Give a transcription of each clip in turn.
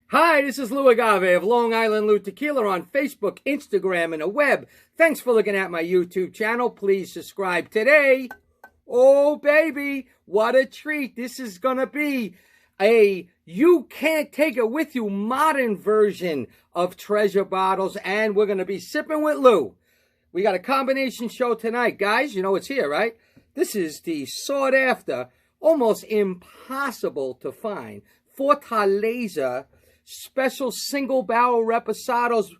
Hi, this is Lou Agave of Long Island Lou Tequila on Facebook, Instagram, and the web. Thanks for looking at my YouTube channel. Please subscribe today. Oh, baby, what a treat. This is going to be a you can't take it with you modern version of Treasure Bottles, and we're going to be sipping with Lou. We got a combination show tonight. Guys, you know it's here, right? This is the sought after, almost impossible to find, Here-Fortaleza special single barrel reposados.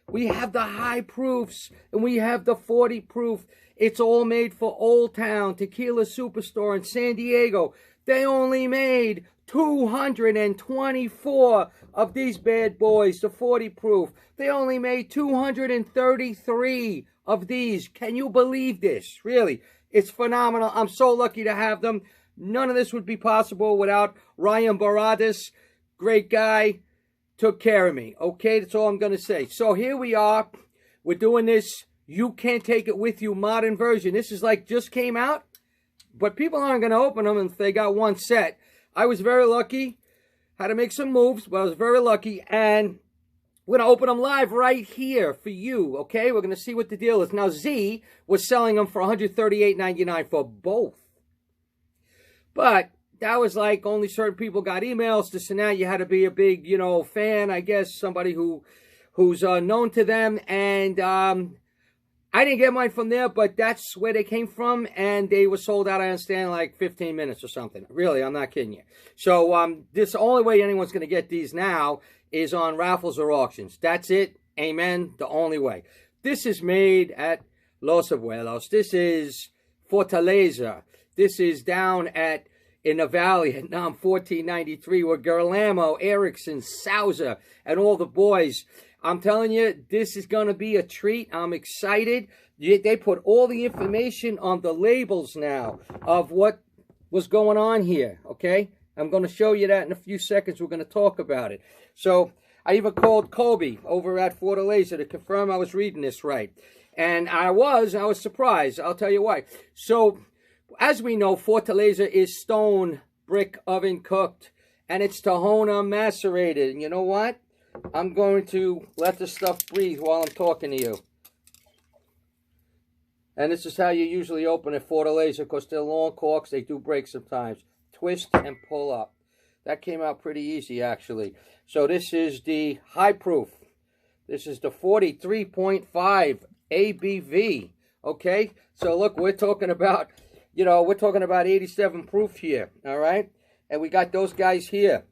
We have the high proofs and we have the 40 proof. It's all made for Old Town Tequila Superstore in San Diego. They only made 224 of these bad boys, the 40 proof. They only made 233 of these. Can you believe this? Really, it's phenomenal. I'm so lucky to have them. None of this would be possible without Ryan Baradis. Great guy. Took care of me. Okay, that's all I'm going to say. So here we are. We're doing this you can't take it with you modern version. This is like just came out, but people aren't going to open them if they got one set. I was very lucky. Had to make some moves, but I was very lucky. And we're going to open them live right here for you, okay? We're going to see what the deal is. Now, Z was selling them for $138.99 for both. But that was like only certain people got emails, this and that. You had to be a big, fan, I guess, somebody who's known to them. And I didn't get mine from there, but that's where they came from. And they were sold out, I understand, in like 15 minutes or something. Really, I'm not kidding you. So this only way anyone's going to get these now is on raffles or auctions. That's it. Amen. The only way. This is made at Los Abuelos. This is Fortaleza. This is down in the valley at NOM 1493 with Gerlamo, Erickson, Sousa, and all the boys. I'm telling you, this is going to be a treat. I'm excited. They put all the information on the labels now of what was going on here, okay? I'm going to show you that in a few seconds. We're going to talk about it. So I even called Kobe over at Fortaleza to confirm I was reading this right. And I was surprised. I'll tell you why. So as we know, Fortaleza is stone brick oven cooked, and it's Tahona macerated. And you know what? I'm going to let this stuff breathe while I'm talking to you. And this is how you usually open a Fortaleza, because they're long corks. They do break sometimes. Twist and pull up. That came out pretty easy, actually. So this is the high proof. This is the 43.5 ABV. Okay? So look, we're talking about... we're talking about 87 proof here, all right? And we got those guys here.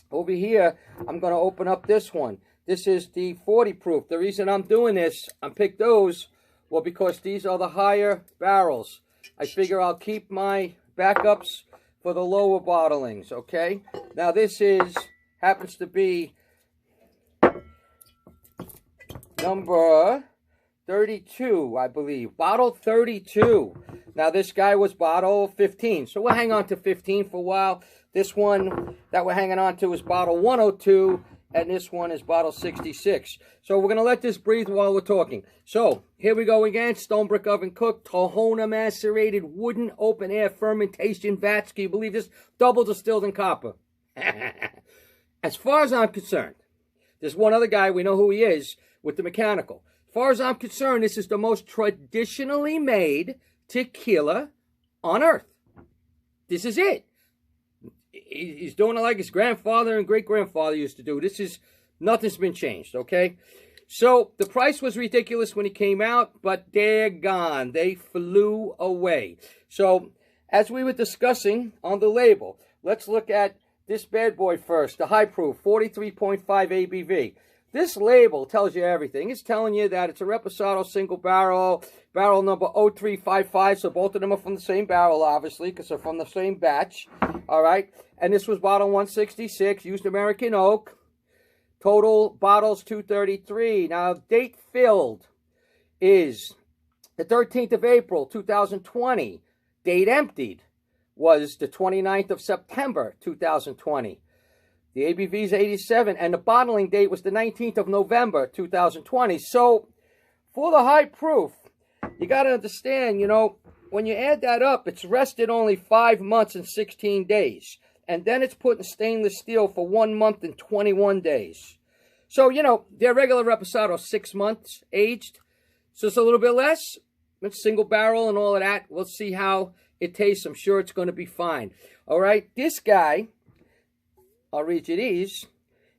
Over here, I'm going to open up this one. This is the 40 proof. The reason I'm doing this, I picked those, well, because these are the higher barrels. I figure I'll keep my backups for the lower bottlings, okay? Now, this happens to be number 32, I believe. Bottle 32. Now, this guy was bottle 15. So we'll hang on to 15 for a while. This one that we're hanging on to is bottle 102. And this one is bottle 66. So we're going to let this breathe while we're talking. So here we go again. Stone brick oven cooked. Tahona macerated wooden open air fermentation vats. Can you believe this? Double distilled in copper. As far as I'm concerned, there's one other guy. We know who he is with the mechanical. As far as I'm concerned, this is the most traditionally made tequila on earth. This is it. He's doing it like his grandfather and great-grandfather used to do. Nothing's been changed, okay? So the price was ridiculous when it came out, but they're gone. They flew away. So as we were discussing on the label, let's look at this bad boy first, the high proof, 43.5 ABV. This label tells you everything. It's telling you that it's a Reposado single barrel, barrel number 0355. So both of them are from the same barrel, obviously, because they're from the same batch. All right. And this was bottle 166, used American oak. Total bottles 233. Now, date filled is the 13th of April, 2020. Date emptied was the 29th of September, 2020. The ABV is 87, and the bottling date was the 19th of November, 2020. So, for the high proof, you got to understand, when you add that up, it's rested only 5 months and 16 days. and then it's put in stainless steel for 1 month and 21 days. So, you know, their regular Reposado is 6 months aged. So it's a little bit less. It's single barrel and all of that. We'll see how it tastes. I'm sure it's going to be fine. All right. This guy, I'll read you these,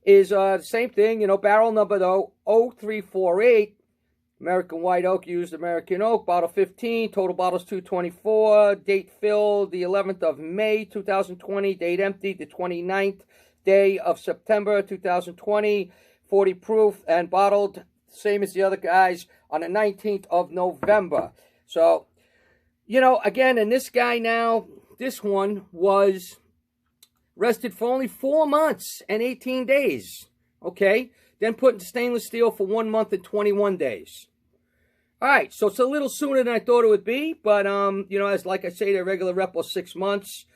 is the same thing. You know, barrel number, though, 0348. American White Oak, used American Oak, bottle 15, total bottles 224, date filled the 11th of May 2020, date emptied the 29th day of September 2020, 40 proof, and bottled, same as the other guys, on the 19th of November. So, you know, again, and this guy now, this one was rested for only 4 months and 18 days, okay? Then put into stainless steel for 1 month and 21 days. All right, so it's a little sooner than I thought it would be, but, you know, as like I say, their regular Repo 6 months,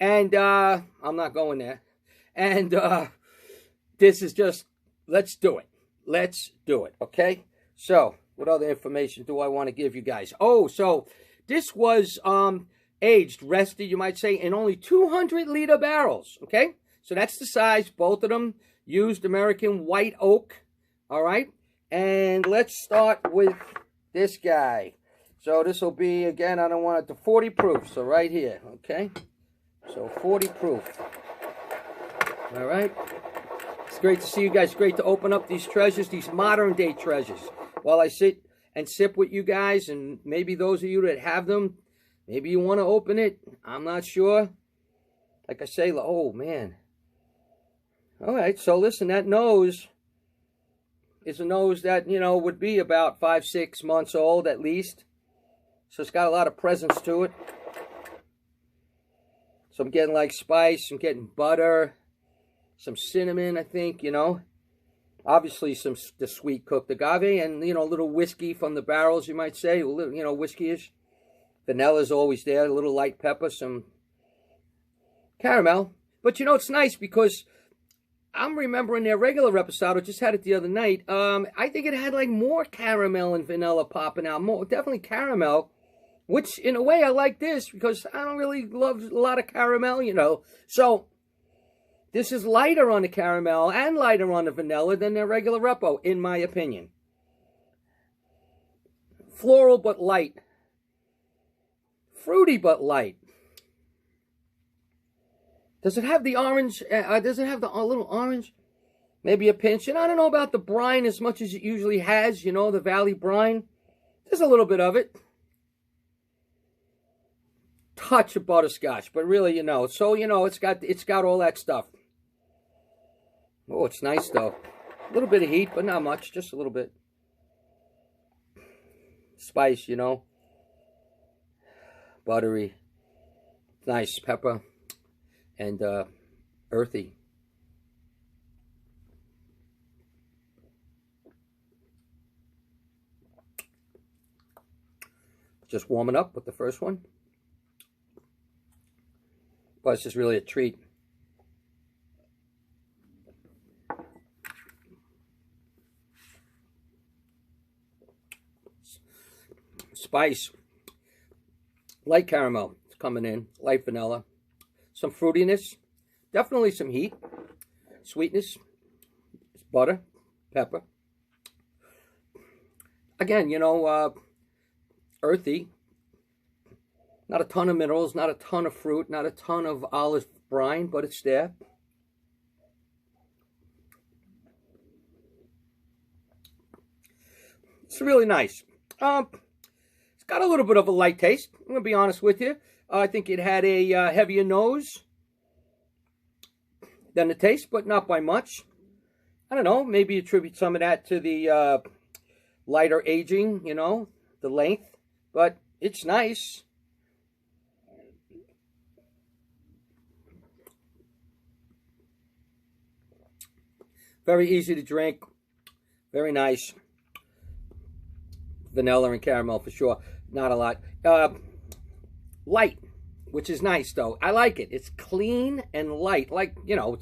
and I'm not going there. And this is just, let's do it. Let's do it, okay? So, what other information do I want to give you guys? Oh, so this was aged, rested, you might say, in only 200-liter barrels, okay? So that's the size, both of them. Used American White Oak, all right? And let's start with this guy. So this will be, again, I don't want it to 40 proof, so right here, okay? So 40 proof, all right? It's great to see you guys. Great to open up these treasures, these modern-day treasures, while I sit and sip with you guys, and maybe those of you that have them, maybe you want to open it. I'm not sure. Like I say, oh, man. All right, so listen, that nose is a nose that, you know, would be about 5, 6 months old at least. So it's got a lot of presence to it. So I'm getting like spice, I'm getting butter, some cinnamon, I think, you know. Obviously the sweet cooked agave and, you know, a little whiskey from the barrels, you might say. A little, you know, whiskey-ish. Vanilla's always there, a little light pepper, some caramel. But, you know, it's nice because I'm remembering their regular Reposado, just had it the other night. I think it had like more caramel and vanilla popping out. More, definitely caramel, which in a way I like this because I don't really love a lot of caramel, you know. So this is lighter on the caramel and lighter on the vanilla than their regular Repo, in my opinion. Floral but light. Fruity but light. Does it have the orange? Does it have the little orange? Maybe a pinch. And I don't know about the brine as much as it usually has, you know, the Valley brine. There's a little bit of it. Touch of butterscotch, but really, you know. So, you know, it's got all that stuff. Oh, it's nice, though. A little bit of heat, but not much. Just a little bit. Spice, you know. Buttery. Nice pepper. And earthy. Just warming up with the first one. But it's just really a treat. Spice. Light caramel is coming in. Light vanilla. Some fruitiness, definitely some heat, sweetness, butter, pepper. Again, you know, earthy. Not a ton of minerals, not a ton of fruit, not a ton of olive brine, but it's there. It's really nice. It's got a little bit of a light taste. I'm going to be honest with you. I think it had a heavier nose than the taste, but not by much. I don't know, maybe attribute some of that to the lighter aging, you know, the length. But it's nice. Very easy to drink. Very nice. Vanilla and caramel for sure. Not a lot. Light, which is nice though. I like it. It's clean and light. Like, you know,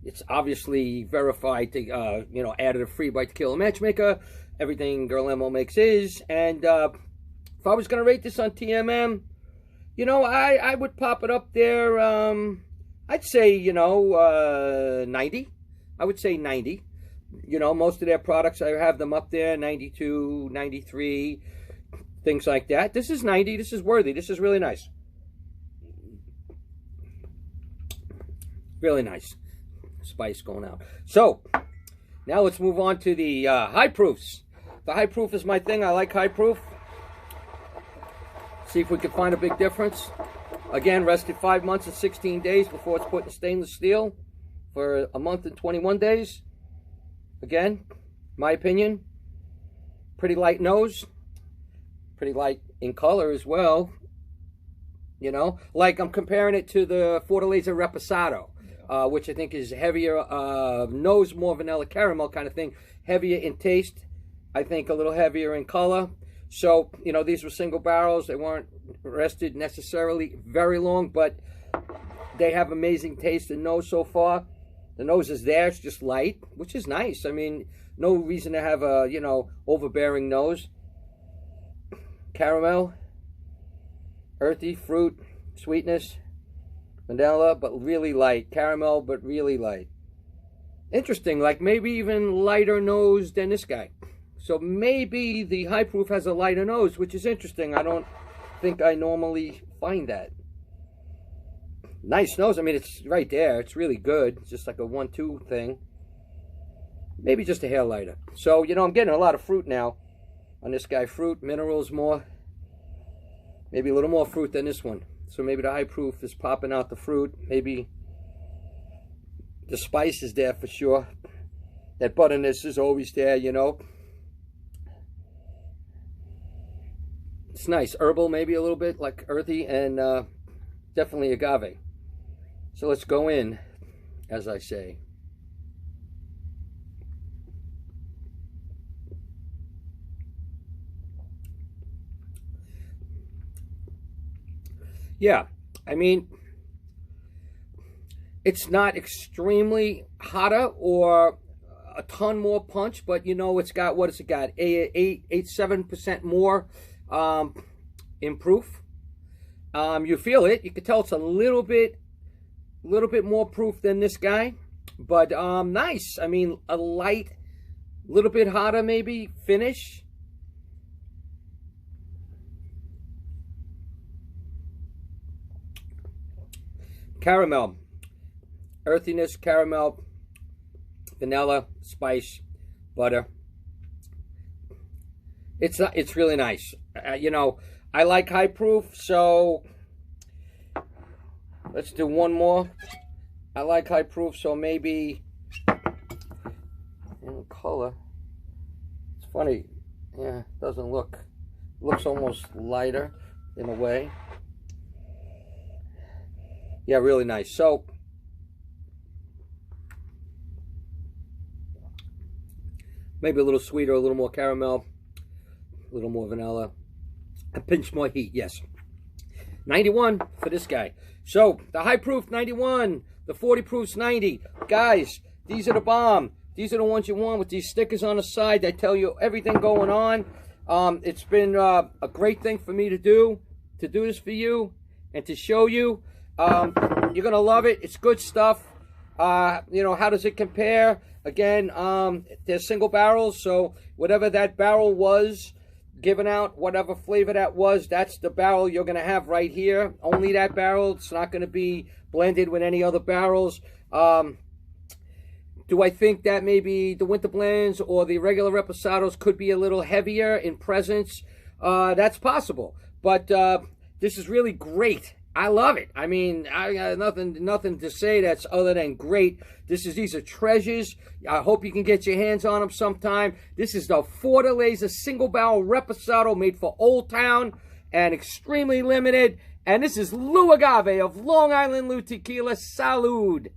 it's obviously verified to, you know, added a free by Tequila Matchmaker. Everything Girl Limo makes is. And if I was going to rate this on TMM, you know, I would pop it up there. I I'd say, 90. I would say 90. Most of their products, I have them up there, 92, 93, things like that. This is 90. This is worthy. This is really nice. Really nice. Spice going out. So, now let's move on to the high proofs. The high proof is my thing. I like high proof. See if we can find a big difference. Again, rested 5 months and 16 days before it's put in stainless steel for a month and 21 days. Again, my opinion, pretty light nose, pretty light in color as well. Like I'm comparing it to the Fortaleza Reposado, which I think is heavier nose, more vanilla caramel kind of thing, heavier in taste. I think a little heavier in color. So, these were single barrels. They weren't rested necessarily very long, but they have amazing taste and nose so far. The nose is there. It's just light, which is nice. I mean, no reason to have a, overbearing nose. Caramel, earthy, fruit, sweetness, vanilla, but really light. Caramel, but really light. Interesting, like maybe even lighter nose than this guy. So maybe the high proof has a lighter nose, which is interesting. I don't think I normally find that. Nice nose. I mean, it's right there. It's really good. It's just like a 1-2 thing. Maybe just a hair lighter. So, I'm getting a lot of fruit now on this guy. Fruit, minerals more. Maybe a little more fruit than this one. So maybe the high proof is popping out the fruit. Maybe the spice is there for sure. That butterness is always there, It's nice. Herbal, maybe a little bit, like earthy, and definitely agave. So let's go in, as I say. Yeah, I mean, it's not extremely hotter or a ton more punch, but it's got, what has it got? 7% more in proof. You feel it. You can tell it's a little bit more proof than this guy, but nice. I mean, a light, little bit hotter maybe finish. Caramel, earthiness, caramel, vanilla, spice, butter. It's really nice. I like high proof, so let's do one more. I like high proof, so maybe in color. It's funny. Yeah, it doesn't looks almost lighter in a way. Yeah, really nice. So maybe a little sweeter, a little more caramel, a little more vanilla, a pinch more heat, yes. 91 for this guy. So the high proof 91, the 40 proof's 90. Guys, these are the bomb. These are the ones you want with these stickers on the side that tell you everything going on. It's been a great thing for me to do this for you and to show you. You're gonna love it. It's good stuff. How does it compare? Again, they're single barrels, so whatever that barrel was giving out, whatever flavor that was, that's the barrel you're gonna have right here. Only that barrel. It's not gonna be blended with any other barrels. Do I think that maybe the winter blends or the regular reposados could be a little heavier in presence? That's possible, but this is really great. I love it. I mean, I got nothing to say that's other than great. These are treasures. I hope you can get your hands on them sometime. This is the Fortaleza single barrel reposado made for Old Town and extremely limited. And this is Lou Agave of Long Island Lou Tequila. Salud.